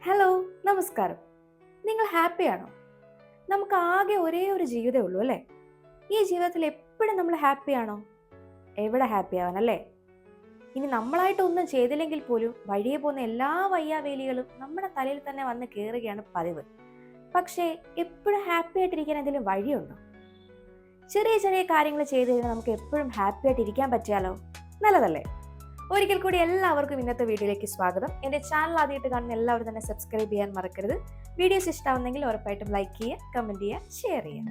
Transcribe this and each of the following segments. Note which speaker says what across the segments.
Speaker 1: Hello, നമസ്കാരം. നിങ്ങൾ ഹാപ്പിയാണോ? നമുക്ക് ആകെ ഒരേ ഒരു ജീവിതമേ ഉള്ളൂ അല്ലേ? ഈ ജീവിതത്തിൽ എപ്പോഴും നമ്മൾ ഹാപ്പിയാണോ? എവിടെ ഹാപ്പി ആവാനല്ലേ? ഇനി നമ്മളായിട്ടൊന്നും ചെയ്തില്ലെങ്കിൽ പോലും വഴിയെ പോകുന്ന എല്ലാ വയ്യാവേലികളും നമ്മുടെ തലയിൽ തന്നെ വന്ന് കയറുകയാണ് പതിവ്. പക്ഷേ എപ്പോഴും ഹാപ്പി ആയിട്ടിരിക്കാൻ എന്തെങ്കിലും വഴിയുണ്ടോ? ചെറിയ ചെറിയ കാര്യങ്ങൾ ചെയ്ത് കഴിഞ്ഞാൽ നമുക്ക് എപ്പോഴും ഹാപ്പി ആയിട്ടിരിക്കാൻ പറ്റിയാലോ? നല്ലതല്ലേ? ഒരിക്കൽ കൂടി എല്ലാവർക്കും ഇന്നത്തെ വീഡിയോയിലേക്ക് സ്വാഗതം. എൻ്റെ ചാനൽ ആദ്യമായിട്ട് കാണുന്ന എല്ലാവരും തന്നെ സബ്സ്ക്രൈബ് ചെയ്യാൻ മറക്കരുത്. വീഡിയോസ് ഇഷ്ടമാവുന്നെങ്കിൽ ഉറപ്പായിട്ടും ലൈക്ക് ചെയ്യുക, കമൻറ്റ് ചെയ്യുക, ഷെയർ ചെയ്യുക.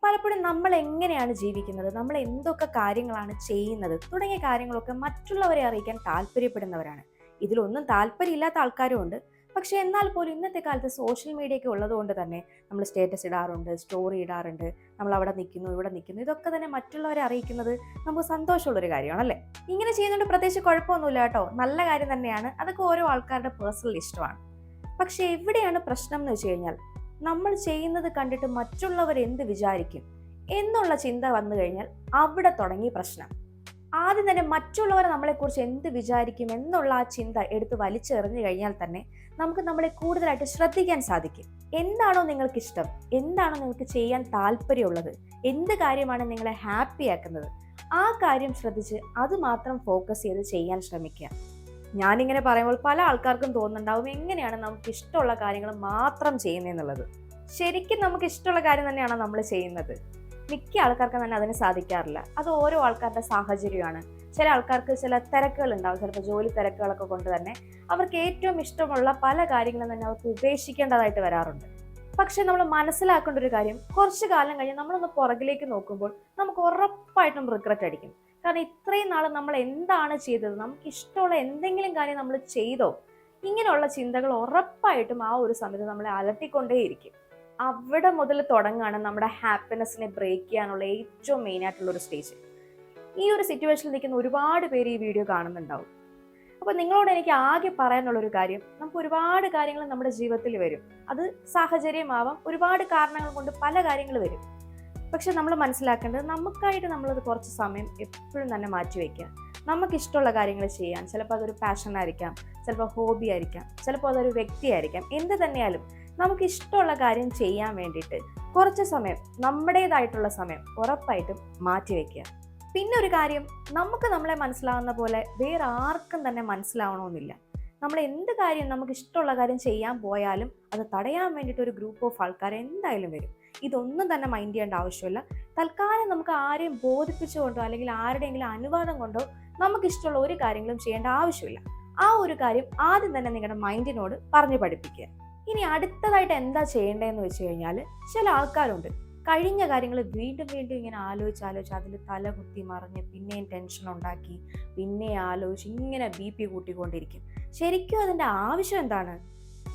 Speaker 1: പലപ്പോഴും നമ്മൾ എങ്ങനെയാണ് ജീവിക്കുന്നത്, നമ്മൾ എന്തൊക്കെ കാര്യങ്ങളാണ് ചെയ്യുന്നത് തുടങ്ങിയ കാര്യങ്ങളൊക്കെ മറ്റുള്ളവരെ അറിയിക്കാൻ താല്പര്യപ്പെടുന്നവരാണ്. ഇതിലൊന്നും താല്പര്യമില്ലാത്ത ആൾക്കാരും ഉണ്ട്. പക്ഷെ എന്നാൽ പോലും ഇന്നത്തെ കാലത്ത് സോഷ്യൽ മീഡിയ ഒക്കെ ഉള്ളത് കൊണ്ട് തന്നെ നമ്മൾ സ്റ്റേറ്റസ് ഇടാറുണ്ട്, സ്റ്റോറി ഇടാറുണ്ട്, നമ്മൾ അവിടെ നിൽക്കുന്നു ഇവിടെ നിൽക്കുന്നു, ഇതൊക്കെ തന്നെ മറ്റുള്ളവരെ അറിയിക്കുന്നത് നമുക്ക് സന്തോഷമുള്ളൊരു കാര്യമാണല്ലേ. ഇങ്ങനെ ചെയ്യുന്നതുകൊണ്ട് പ്രത്യേകിച്ച് കുഴപ്പമൊന്നുമില്ല കേട്ടോ, നല്ല കാര്യം തന്നെയാണ്. അതൊക്കെ ഓരോ ആൾക്കാരുടെ പേഴ്സണൽ ഇഷ്ടമാണ്. പക്ഷെ എവിടെയാണ് പ്രശ്നം എന്ന് വെച്ച് കഴിഞ്ഞാൽ, നമ്മൾ ചെയ്യുന്നത് കണ്ടിട്ട് മറ്റുള്ളവർ എന്ത് വിചാരിക്കും എന്നുള്ള ചിന്ത വന്നു കഴിഞ്ഞാൽ അവിടെ തുടങ്ങി പ്രശ്നം. ആദ്യം തന്നെ മറ്റുള്ളവർ നമ്മളെക്കുറിച്ച് എന്ത് വിചാരിക്കും എന്നുള്ള ആ ചിന്ത എടുത്ത് വലിച്ചെറിഞ്ഞു കഴിഞ്ഞാൽ തന്നെ നമുക്ക് നമ്മളെ കൂടുതലായിട്ട് ശ്രദ്ധിക്കാൻ സാധിക്കും. എന്താണോ നിങ്ങൾക്ക് ഇഷ്ടം, എന്താണോ നിങ്ങൾക്ക് ചെയ്യാൻ താല്പര്യമുള്ളത്, എന്ത് കാര്യമാണ് നിങ്ങളെ ഹാപ്പി ആക്കുന്നത്, ആ കാര്യം ശ്രദ്ധിച്ച് അത് മാത്രം ഫോക്കസ് ചെയ്ത് ചെയ്യാൻ ശ്രമിക്കുക. ഞാനിങ്ങനെ പറയുമ്പോൾ പല ആൾക്കാർക്കും തോന്നുന്നുണ്ടാവും, എങ്ങനെയാണ് നമുക്ക് ഇഷ്ടമുള്ള കാര്യങ്ങൾ മാത്രം ചെയ്യുന്നതെന്നുള്ളത്. ശരിക്കും നമുക്ക് ഇഷ്ടമുള്ള കാര്യം തന്നെയാണോ നമ്മൾ ചെയ്യുന്നത്? മിക്ക ആൾക്കാർക്കും തന്നെ അതിന് സാധിക്കാറില്ല. അത് ഓരോ ആൾക്കാരുടെ സാഹചര്യമാണ്. ചില ആൾക്കാർക്ക് ചില തിരക്കുകൾ ഉണ്ടാവും, ചിലപ്പോൾ ജോലി തിരക്കുകളൊക്കെ കൊണ്ട് തന്നെ അവർക്ക് ഏറ്റവും ഇഷ്ടമുള്ള പല കാര്യങ്ങളും തന്നെ അവർക്ക് ഉപേക്ഷിക്കേണ്ടതായിട്ട് വരാറുണ്ട്. പക്ഷെ നമ്മൾ മനസ്സിലാക്കേണ്ട ഒരു കാര്യം, കുറച്ചു കാലം കഴിഞ്ഞ് നമ്മളൊന്ന് പുറകിലേക്ക് നോക്കുമ്പോൾ നമുക്ക് ഉറപ്പായിട്ടും റിഗ്രറ്റ് അടിക്കും. കാരണം ഇത്രയും നാൾ നമ്മൾ എന്താണ് ചെയ്തത്, നമുക്ക് ഇഷ്ടമുള്ള എന്തെങ്കിലും കാര്യം നമ്മൾ ചെയ്തോ, ഇങ്ങനെയുള്ള ചിന്തകൾ ഉറപ്പായിട്ടും ആ ഒരു സമയത്ത് നമ്മളെ അലട്ടിക്കൊണ്ടേയിരിക്കും. അവിടെ മുതൽ തുടങ്ങാണ് നമ്മുടെ ഹാപ്പിനെസ്സിനെ ബ്രേക്ക് ചെയ്യാനുള്ള ഏറ്റവും മെയിൻ ആയിട്ടുള്ള ഒരു സ്റ്റേജ്. ഈ ഒരു സിറ്റുവേഷനിൽ നിൽക്കുന്ന ഒരുപാട് പേര് ഈ വീഡിയോ കാണുന്നുണ്ടാവും. അപ്പോൾ നിങ്ങളോട് എനിക്ക് ആകെ പറയാനുള്ളൊരു കാര്യം, നമുക്ക് ഒരുപാട് കാര്യങ്ങൾ നമ്മുടെ ജീവിതത്തിൽ വരും. അത് സാഹചര്യമാവാം, ഒരുപാട് കാരണങ്ങൾ കൊണ്ട് പല കാര്യങ്ങൾ വരും. പക്ഷെ നമ്മൾ മനസ്സിലാക്കേണ്ടത്, നമുക്കായിട്ട് നമ്മളത് കുറച്ച് സമയം എപ്പോഴും തന്നെ മാറ്റിവെക്കുക. നമുക്കിഷ്ടമുള്ള കാര്യങ്ങൾ ചെയ്യാൻ. ചിലപ്പോൾ അതൊരു പാഷൻ ആയിരിക്കാം, ചിലപ്പോൾ ഹോബി ആയിരിക്കാം, ചിലപ്പോൾ അതൊരു വ്യക്തിയായിരിക്കാം. എന്ത് തന്നെയാലും നമുക്ക് ഇഷ്ടമുള്ള കാര്യം ചെയ്യാൻ വേണ്ടിയിട്ട് കുറച്ച് സമയം, നമ്മുടേതായിട്ടുള്ള സമയം ഉറപ്പായിട്ടും മാറ്റിവെക്കുക. പിന്നെ ഒരു കാര്യം, നമുക്ക് നമ്മളെ മനസ്സിലാവുന്ന പോലെ വേറെ ആർക്കും തന്നെ മനസ്സിലാവണമെന്നില്ല. നമ്മൾ എന്ത് കാര്യം, നമുക്ക് ഇഷ്ടമുള്ള കാര്യം ചെയ്യാൻ പോയാലും അത് തടയാൻ വേണ്ടിയിട്ട് ഒരു ഗ്രൂപ്പ് ഓഫ് ആൾക്കാർ എന്തായാലും വരും. ഇതൊന്നും തന്നെ മൈൻഡ് ചെയ്യേണ്ട ആവശ്യമില്ല. തൽക്കാലം നമുക്ക് ആരെയും ബോധിപ്പിച്ചുകൊണ്ടോ അല്ലെങ്കിൽ ആരുടെയെങ്കിലും അനുവാദം കൊണ്ടോ നമുക്കിഷ്ടമുള്ള ഒരു കാര്യങ്ങളും ചെയ്യേണ്ട ആവശ്യമില്ല. ആ ഒരു കാര്യം ആദ്യം തന്നെ നിങ്ങളുടെ മൈൻഡിനോട് പറഞ്ഞു പഠിപ്പിക്കുക. ഇനി അടുത്തതായിട്ട് എന്താ ചെയ്യേണ്ടതെന്ന് വെച്ച് കഴിഞ്ഞാൽ, ചില ആൾക്കാരുണ്ട് കഴിഞ്ഞ കാര്യങ്ങൾ വീണ്ടും വീണ്ടും ഇങ്ങനെ ആലോചിച്ച് അതിൽ തല കുത്തി മറിഞ്ഞ് പിന്നെയും ടെൻഷൻ ഉണ്ടാക്കി പിന്നെ ആലോചിച്ച് ഇങ്ങനെ BP കൂട്ടിക്കൊണ്ടിരിക്കും. ശരിക്കും അതിൻ്റെ ആവശ്യം എന്താണ്?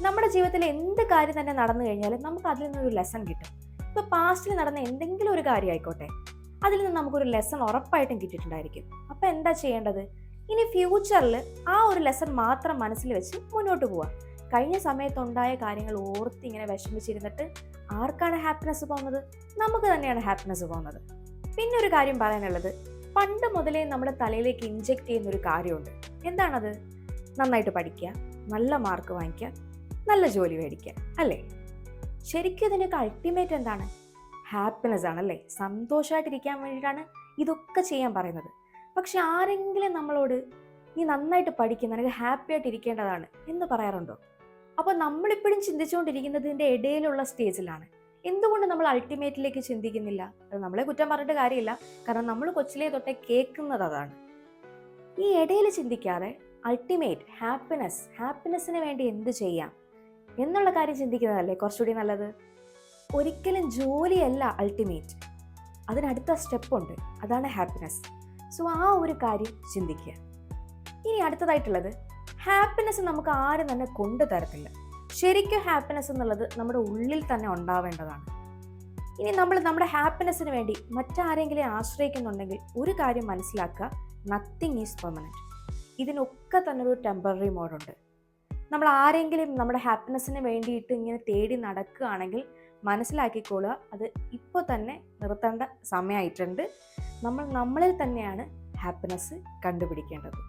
Speaker 1: നമ്മുടെ ജീവിതത്തിൽ എന്ത് കാര്യം തന്നെ നടന്നു കഴിഞ്ഞാലും നമുക്ക് അതിൽ നിന്നൊരു ലെസൺ കിട്ടും. ഇപ്പോൾ പാസ്റ്റിൽ നടന്ന എന്തെങ്കിലും ഒരു കാര്യം ആയിക്കോട്ടെ, അതിൽ നിന്ന് നമുക്കൊരു ലെസൺ ഉറപ്പായിട്ടും കിട്ടിയിട്ടുണ്ടായിരിക്കും. അപ്പോൾ എന്താ ചെയ്യേണ്ടത്? ഇനി ഫ്യൂച്ചറിൽ ആ ഒരു ലെസൺ മാത്രം മനസ്സിൽ വെച്ച് മുന്നോട്ട് പോവാം. കഴിഞ്ഞ സമയത്തുണ്ടായ കാര്യങ്ങൾ ഓർത്ത് ഇങ്ങനെ വിഷമിച്ചിരുന്നിട്ട് ആർക്കാണ് ഹാപ്പിനെസ് പോകുന്നത്? നമുക്ക് തന്നെയാണ് ഹാപ്പിനെസ് പോകുന്നത്. പിന്നെ ഒരു കാര്യം പറയാനുള്ളത്, പണ്ട് മുതലേ നമ്മുടെ തലയിലേക്ക് ഇൻജെക്ട് ചെയ്യുന്ന ഒരു കാര്യമുണ്ട്. എന്താണത്? നന്നായിട്ട് പഠിക്കുക, നല്ല മാർക്ക് വാങ്ങിക്കുക, നല്ല ജോലി മേടിക്കുക, അല്ലേ? ശരിക്കും ഇതിനൊക്കെ അൾട്ടിമേറ്റ് എന്താണ്? ഹാപ്പിനെസ് ആണല്ലേ. സന്തോഷമായിട്ടിരിക്കാൻ വേണ്ടിയിട്ടാണ് ഇതൊക്കെ ചെയ്യാൻ പറയുന്നത്. പക്ഷെ ആരെങ്കിലും നമ്മളോട് നീ നന്നായിട്ട് പഠിക്കുന്ന, നിനക്ക് ഹാപ്പി ആയിട്ട് ഇരിക്കേണ്ടതാണ് എന്ന് പറയാറുണ്ടോ? അപ്പോൾ നമ്മളിപ്പോഴും ചിന്തിച്ചുകൊണ്ടിരിക്കുന്നത് ഇതിൻ്റെ ഇടയിലുള്ള സ്റ്റേജിലാണ്. എന്തുകൊണ്ട് നമ്മൾ അൾട്ടിമേറ്റിലേക്ക് ചിന്തിക്കുന്നില്ല? അത് നമ്മളെ കുറ്റം പറഞ്ഞിട്ട് കാര്യമില്ല, കാരണം നമ്മൾ കൊച്ചിലേ തൊട്ടേ കേൾക്കുന്നത് അതാണ്. ഈ ഇടയിൽ ചിന്തിക്കാതെ അൾട്ടിമേറ്റ് ഹാപ്പിനെസ്സിന് വേണ്ടി എന്ത് ചെയ്യാം എന്നുള്ള കാര്യം ചിന്തിക്കുന്നതല്ലേ കുറച്ചുകൂടി നല്ലത്. ഒരിക്കലും ജോലിയല്ല അൾട്ടിമേറ്റ്, അതിനടുത്ത സ്റ്റെപ്പുണ്ട്, അതാണ് ഹാപ്പിനെസ്. സോ ആ ഒരു കാര്യം ചിന്തിക്കുക. ഇനി അടുത്തതായിട്ടുള്ളത്, ഹാപ്പിനെസ് നമുക്ക് ആരും തന്നെ കൊണ്ടു തരത്തില്ല. ശരിക്കും ഹാപ്പിനെസ് എന്നുള്ളത് നമ്മുടെ ഉള്ളിൽ തന്നെ ഉണ്ടാവേണ്ടതാണ്. ഇനി നമ്മൾ നമ്മുടെ ഹാപ്പിനെസ്സിന് വേണ്ടി മറ്റാരെങ്കിലും ആശ്രയിക്കുന്നുണ്ടെങ്കിൽ ഒരു കാര്യം മനസ്സിലാക്കുക, നത്തിങ് ഈസ് പെർമനൻറ്റ്. ഇതിനൊക്കെ തന്നെ ഒരു ടെമ്പററി മോഡുണ്ട്. നമ്മൾ ആരെങ്കിലും നമ്മുടെ ഹാപ്പിനെസ്സിന് വേണ്ടിയിട്ട് ഇങ്ങനെ തേടി നടക്കുകയാണെങ്കിൽ മനസ്സിലാക്കിക്കൊള്ളുക, അത് ഇപ്പോൾ തന്നെ നിർത്തേണ്ട സമയമായിട്ടുണ്ട്. നമ്മളിൽ തന്നെയാണ് ഹാപ്പിനെസ് കണ്ടുപിടിക്കേണ്ടത്.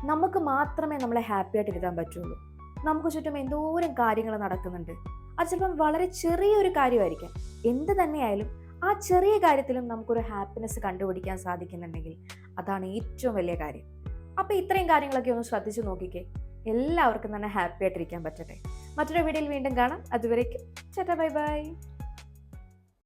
Speaker 1: നമുക്ക് മാത്രമേ നമ്മളെ ഹാപ്പി ആയിട്ട് ഇരുത്താൻ പറ്റുള്ളൂ. നമുക്ക് ചുറ്റും എന്തോരം കാര്യങ്ങൾ നടക്കുന്നുണ്ട്. അത് ചിലപ്പം വളരെ ചെറിയൊരു കാര്യമായിരിക്കാം. എന്ത് തന്നെയായാലും ആ ചെറിയ കാര്യത്തിലും നമുക്കൊരു ഹാപ്പിനെസ് കണ്ടുപിടിക്കാൻ സാധിക്കുന്നുണ്ടെങ്കിൽ അതാണ് ഏറ്റവും വലിയ കാര്യം. അപ്പോൾ ഇത്രയും കാര്യങ്ങളൊക്കെ ഒന്ന് ശ്രദ്ധിച്ചു നോക്കിക്കേ. എല്ലാവർക്കും തന്നെ ഹാപ്പി ആയിട്ടിരിക്കാൻ പറ്റട്ടെ. മറ്റൊരു വീഡിയോയിൽ വീണ്ടും കാണാം. അതുവരേക്കും ടാറ്റാ ബൈ ബൈ.